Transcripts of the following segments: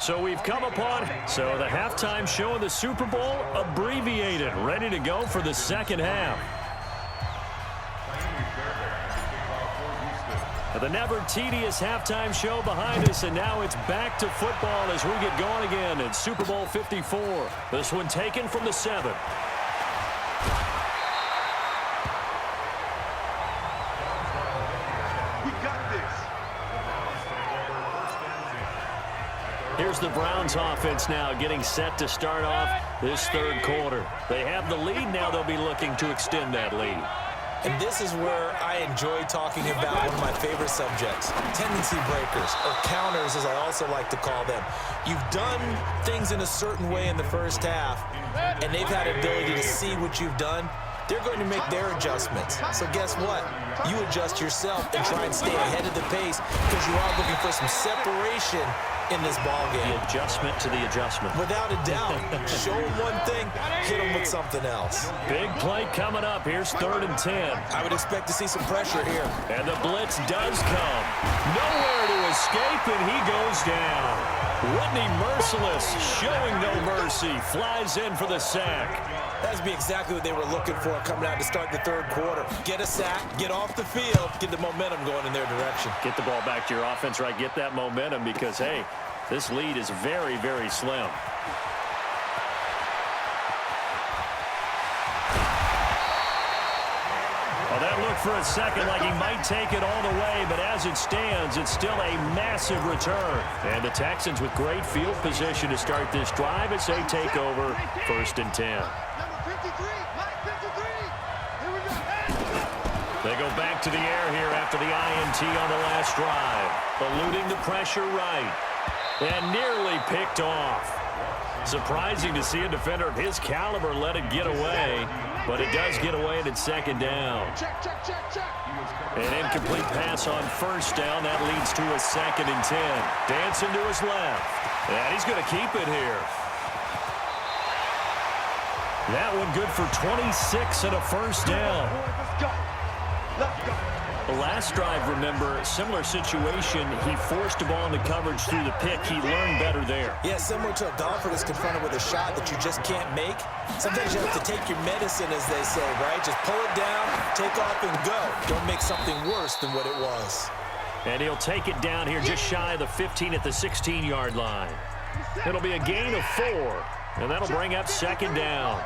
So we've come upon the halftime show of the Super Bowl abbreviated, ready to go for the second half. The never tedious halftime show behind us, and now it's back to football as we get going again in Super Bowl 54. This one taken from the 7. Here's the Browns offense now getting set to start off this third quarter. They have the lead. Now they'll be looking to extend that lead. And this is where I enjoy talking about one of my favorite subjects, tendency breakers, or counters as I also like to call them. You've done things in a certain way in the first half, and they've had the ability to see what you've done. They're going to make their adjustments. So guess what? You adjust yourself and try and stay ahead of the pace because you are looking for some separation in this ball game. The adjustment to the adjustment. Without a doubt. Show them one thing, hit them with something else. Big play coming up. Here's 3rd and 10. I would expect to see some pressure here. And the blitz does come. Nowhere to escape, and he goes down. Whitney Merciless, showing no mercy, flies in for the sack. That's be exactly what they were looking for coming out to start the third quarter. Get a sack, get off the field, get the momentum going in their direction. Get the ball back to your offense, right? Get that momentum because, hey, this lead is very, very slim. Well, that looked for a second like he might take it all the way, but as it stands, it's still a massive return. And the Texans with great field position to start this drive as they take over 1st and 10. They go back to the air here after the INT on the last drive. Eluding the pressure right. And nearly picked off. Surprising to see a defender of his caliber let it get away. But it does get away and it's 2nd down. An incomplete pass on 1st down. That leads to a 2nd and 10. Dancing to his left. And he's going to keep it here. That one good for 26 and a 1st down. The last drive, remember, similar situation. He forced the ball into coverage through the pick. He learned better there. Yeah, similar to a golfer that's confronted with a shot that you just can't make. Sometimes you have to take your medicine, as they say, right? Just pull it down, take off, and go. Don't make something worse than what it was. And he'll take it down here just shy of the 15 at the 16-yard line. It'll be a gain of 4, and that'll bring up 2nd down.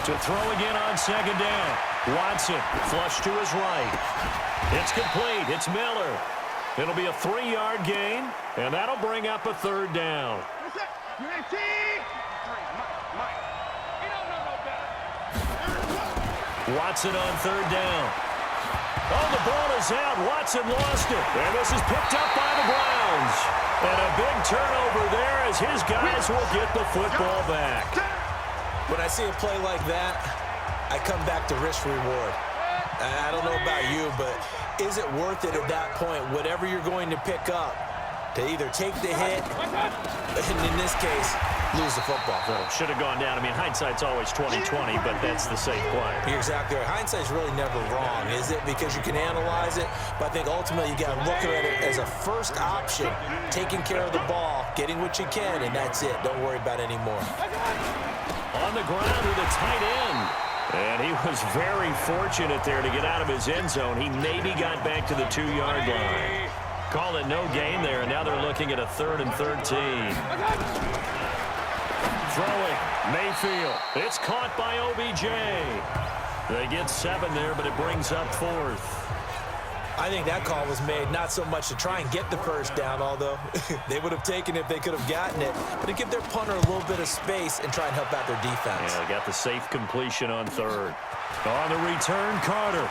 To throw again on 2nd down. Watson, flush to his right. It's complete. It's Miller. It'll be a 3-yard gain, and that'll bring up a 3rd down. Watson on 3rd down. Oh, the ball is out. Watson lost it. And this is picked up by the Browns. And a big turnover there as his guys will get the football back. When I see a play like that, I come back to risk-reward. I don't know about you, but is it worth it at that point, whatever you're going to pick up, to either take the hit, and in this case, lose the football? Should have gone down. I mean, hindsight's always 20/20, but that's the safe play. You're exactly right. Hindsight's really never wrong, is it? Because you can analyze it, but I think ultimately you got to look at it as a first option, taking care of the ball, getting what you can, and that's it. Don't worry about any more. On the ground with a tight end. And he was very fortunate there to get out of his end zone. He maybe got back to the 2-yard line. Call it no gain there, and now they're looking at a 3rd and 13. Throwing, Mayfield. It's caught by OBJ. They get 7 there, but it brings up 4th. I think that call was made not so much to try and get the 1st down, although they would have taken it if they could have gotten it, but to give their punter a little bit of space and try and help out their defense. Yeah, they got the safe completion on 3rd. On the return, Carter.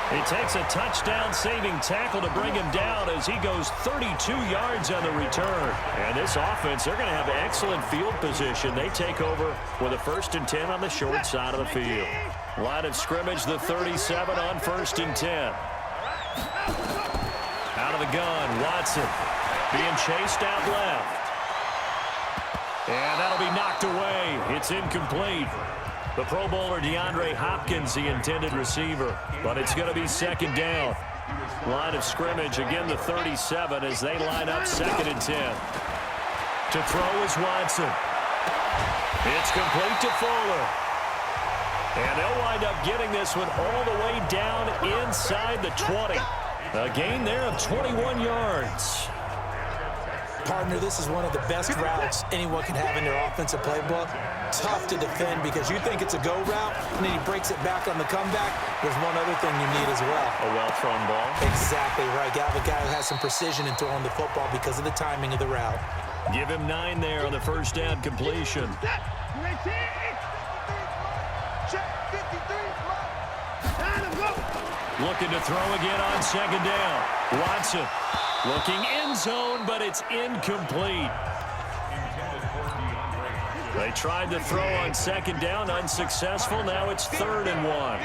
He takes a touchdown-saving tackle to bring him down as he goes 32 yards on the return. And this offense, they're going to have excellent field position. They take over with a 1st and 10 on the short side of the field. Line of scrimmage, the 37 on 1st and 10. Out of the gun, Watson being chased out left. And that'll be knocked away. It's incomplete. The Pro Bowler DeAndre Hopkins, the intended receiver. But it's going to be second down. Line of scrimmage, again the 37 as they line up 2nd and 10. To throw is Watson. It's complete to Fuller. And they'll wind up getting this one all the way down inside the 20. A gain there of 21 yards. Partner, this is one of the best routes anyone can have in their offensive playbook. Tough to defend because you think it's a go route, and then he breaks it back on the comeback. There's one other thing you need as well. A well-thrown ball. Exactly right. You have a guy who has some precision in throwing the football because of the timing of the route. Give him 9 there on the first down completion. Looking to throw again on second down. Watson looking end zone, but it's incomplete. They tried to throw on second down, unsuccessful. Now it's 3rd and 1.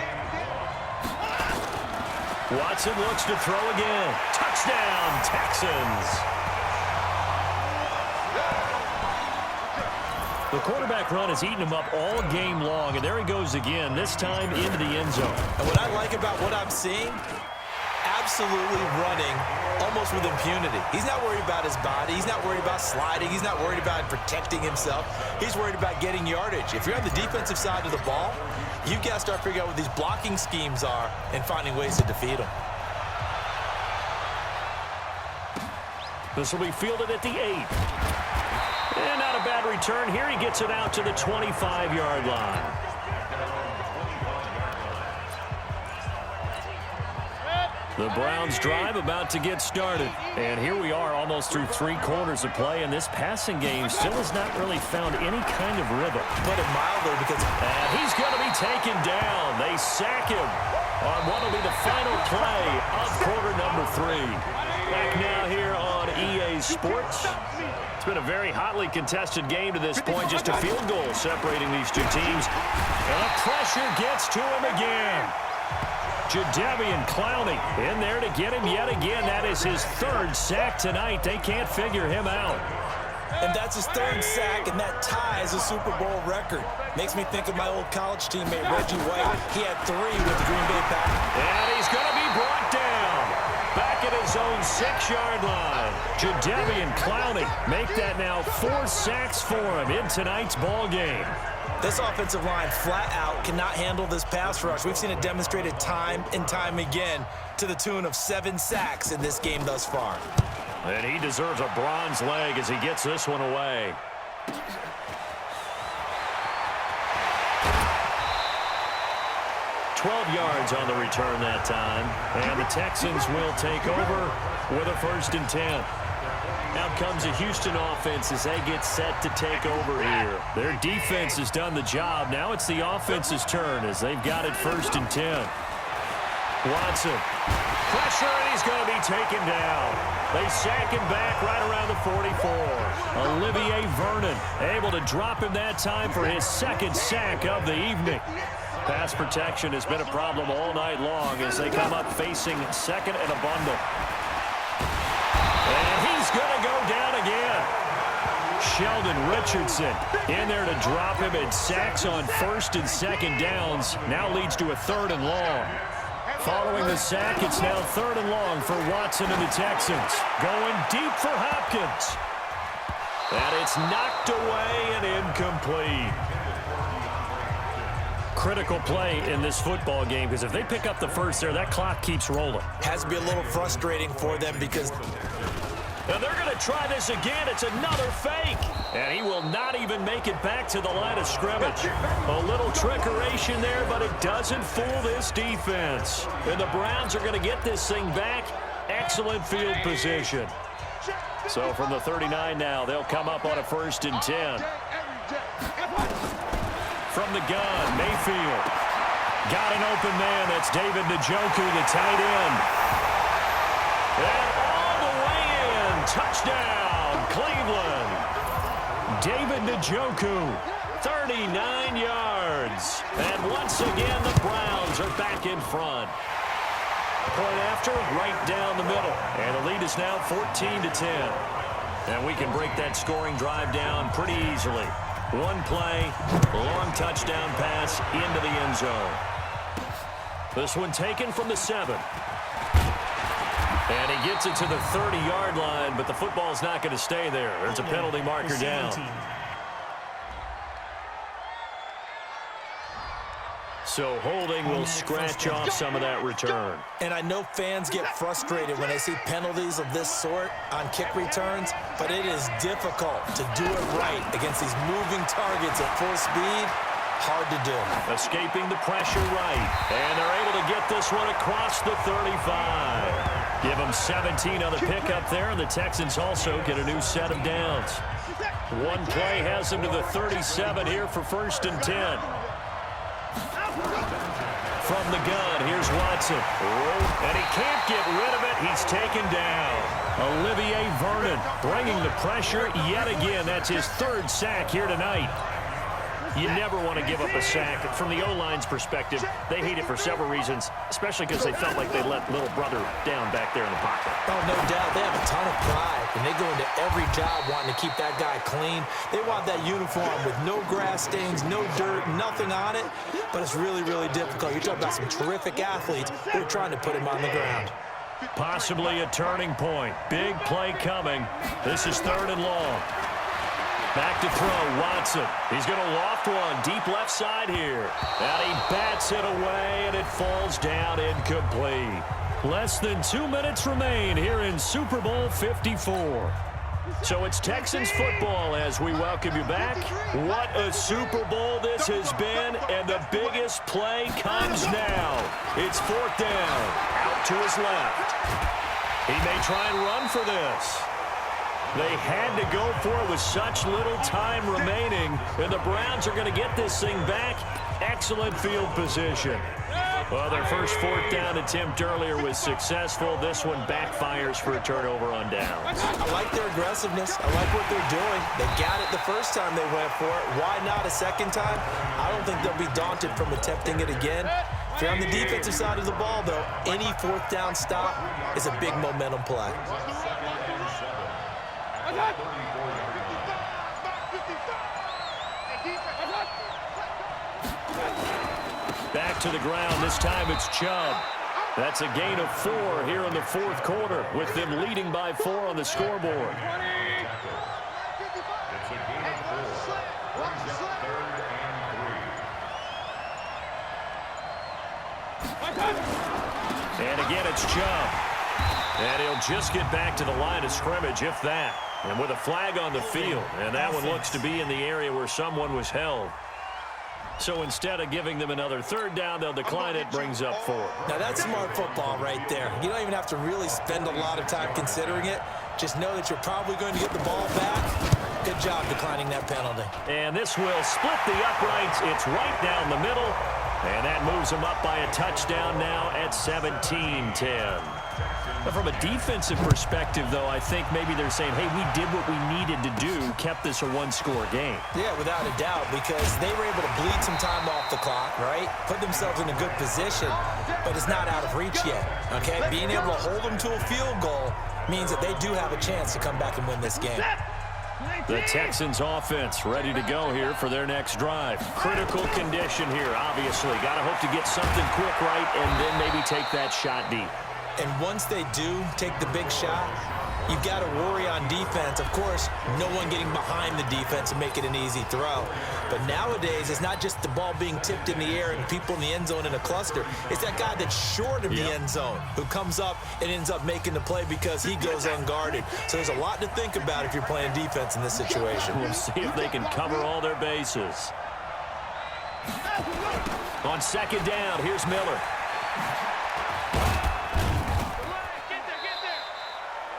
Watson looks to throw again. Touchdown, Texans. The quarterback run has eaten him up all game long, and there he goes again, this time into the end zone. And what I like about what I'm seeing, absolutely running almost with impunity. He's not worried about his body. He's not worried about sliding. He's not worried about protecting himself. He's worried about getting yardage. If you're on the defensive side of the ball, you've got to start figuring out what these blocking schemes are and finding ways to defeat them. This will be fielded at the 8. And not a bad return here. He gets it out to the 25-yard line. The Browns drive about to get started. And here we are almost through 3 quarters of play, and this passing game still has not really found any kind of rhythm. Put it mildly because... And he's going to be taken down. They sack him on what will be the final play of quarter number 3. Back now here on EA Sports. It's been a very hotly contested game to this point. Just a field goal separating these two teams. And the pressure gets to him again. Jadeveon Clowney in there to get him yet again. That is his 3rd sack tonight. They can't figure him out. And that's his 3rd sack, and that ties a Super Bowl record. Makes me think of my old college teammate, Reggie White. He had 3 with the Green Bay Packers. And he's going to be brought down. Back at his own 6-yard line. Jadeveon Clowney make that now 4 sacks for him in tonight's ball game. This offensive line flat out cannot handle this pass rush. We've seen it demonstrated time and time again to the tune of 7 sacks in this game thus far. And he deserves a bronze leg as he gets this one away. $12 yards on the return that time. And the Texans will take over with a 1st and 10. Out comes the Houston offense as they get set to take over here. Their defense has done the job. Now it's the offense's turn as they've got it 1st and 10. Watson. Pressure, and he's going to be taken down. They sack him back right around the 44. Olivier Vernon able to drop him that time for his 2nd sack of the evening. Pass protection has been a problem all night long as they come up facing 2nd and a bundle. And he's going to go down again. Sheldon Richardson in there to drop him, and sacks on 1st and 2nd downs. Now leads to a 3rd and long. Following the sack, it's now 3rd and long for Watson and the Texans. Going deep for Hopkins. And it's knocked away and incomplete. Critical play in this football game because if they pick up the 1st there, that clock keeps rolling. Has to be a little frustrating for them because... And they're going to try this again. It's another fake. And he will not even make it back to the line of scrimmage. A little trickeration there, but it doesn't fool this defense. And the Browns are going to get this thing back. Excellent field position. So from the 39 now, they'll come up on a 1st and 10. From the gun, Mayfield. Got an open man. That's David Njoku, the tight end. And all the way in. Touchdown, Cleveland. David Njoku, 39 yards. And once again, the Browns are back in front. Point after, right down the middle. And the lead is now 14-10. And we can break that scoring drive down pretty easily. One play, long touchdown pass into the end zone. This one taken from the 7. And he gets it to the 30-yard line, but the football's not going to stay there. There's a penalty marker down. So holding will scratch off some of that return. And I know fans get frustrated when they see penalties of this sort on kick returns, but it is difficult to do it right against these moving targets at full speed. Hard to do. Escaping the pressure right. And they're able to get this one across the 35. Give them 17 on the pickup there, and the Texans also get a new set of downs. One play has them to the 37 here for 1st and 10. From the gun, here's Watson. And he can't get rid of it. He's taken down. Olivier Vernon bringing the pressure yet again. That's his 3rd sack here tonight. You never want to give up a sack. From the O-line's perspective, they hate it for several reasons, especially because they felt like they let little brother down back there in the pocket. Oh, no doubt. They have a ton of pride, and they go into every job wanting to keep that guy clean. They want that uniform with no grass stains, no dirt, nothing on it, but it's really, really difficult. You're talking about some terrific athletes who are trying to put him on the ground. Possibly a turning point. Big play coming. This is 3rd and long. Back to throw, Watson. He's going to loft one deep left side here. And he bats it away, and it falls down incomplete. Less than 2 minutes remain here in Super Bowl 54. So it's Texans football as we welcome you back. What a Super Bowl this has been, and the biggest play comes now. It's 4th down, out to his left. He may try and run for this. They had to go for it with such little time remaining, and the Browns are going to get this thing back. Excellent field position. Well, their first 4th down attempt earlier was successful. This one backfires for a turnover on downs. I like their aggressiveness. I like what they're doing. They got it the first time they went for it. Why not a second time? I don't think they'll be daunted from attempting it again. If you're on the defensive side of the ball, though, any 4th down stop is a big momentum play. Back to the ground. This time it's Chubb. That's a gain of 4 here in the 4th quarter, with them leading by 4 on the scoreboard. And again, it's Chubb. And he'll just get back to the line of scrimmage, if that. And with a flag on the field, and that one looks to be in the area where someone was held. So instead of giving them another 3rd down, they'll decline it, brings up 4. Now that's smart football right there. You don't even have to really spend a lot of time considering it. Just know that you're probably going to get the ball back. Good job declining that penalty. And this will split the uprights. It's right down the middle. And that moves them up by a touchdown now at 17-10. From a defensive perspective, though, I think maybe they're saying, hey, we did what we needed to do, kept this a 1-score game. Yeah, without a doubt, because they were able to bleed some time off the clock, right? Put themselves in a good position, but it's not out of reach yet, okay? Being able to hold them to a field goal means that they do have a chance to come back and win this game. The Texans offense ready to go here for their next drive. Critical condition here, obviously. Got to hope to get something quick right and then maybe take that shot deep. And once they do take the big shot, you've got to worry on defense. Of course, no one getting behind the defense and make it an easy throw. But nowadays, it's not just the ball being tipped in the air and people in the end zone in a cluster. It's that guy that's short of the end zone who comes up and ends up making the play because he goes unguarded. So there's a lot to think about if you're playing defense in this situation. We'll see if they can cover all their bases. On 2nd down, here's Miller.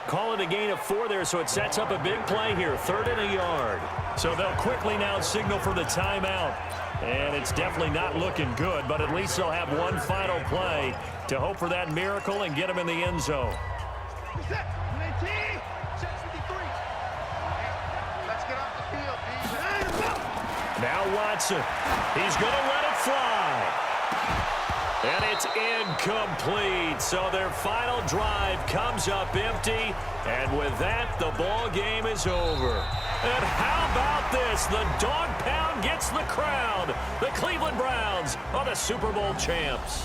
Call it a gain of 4 there, so it sets up a big play here. 3rd and a yard. So they'll quickly now signal for the timeout. And it's definitely not looking good, but at least they'll have one final play to hope for that miracle and get them in the end zone. Now Watson. He's going to let it fly. And it's incomplete. So their final drive comes up empty. And with that, the ball game is over. And how about this? The dog pound gets the crown. The Cleveland Browns are the Super Bowl champs.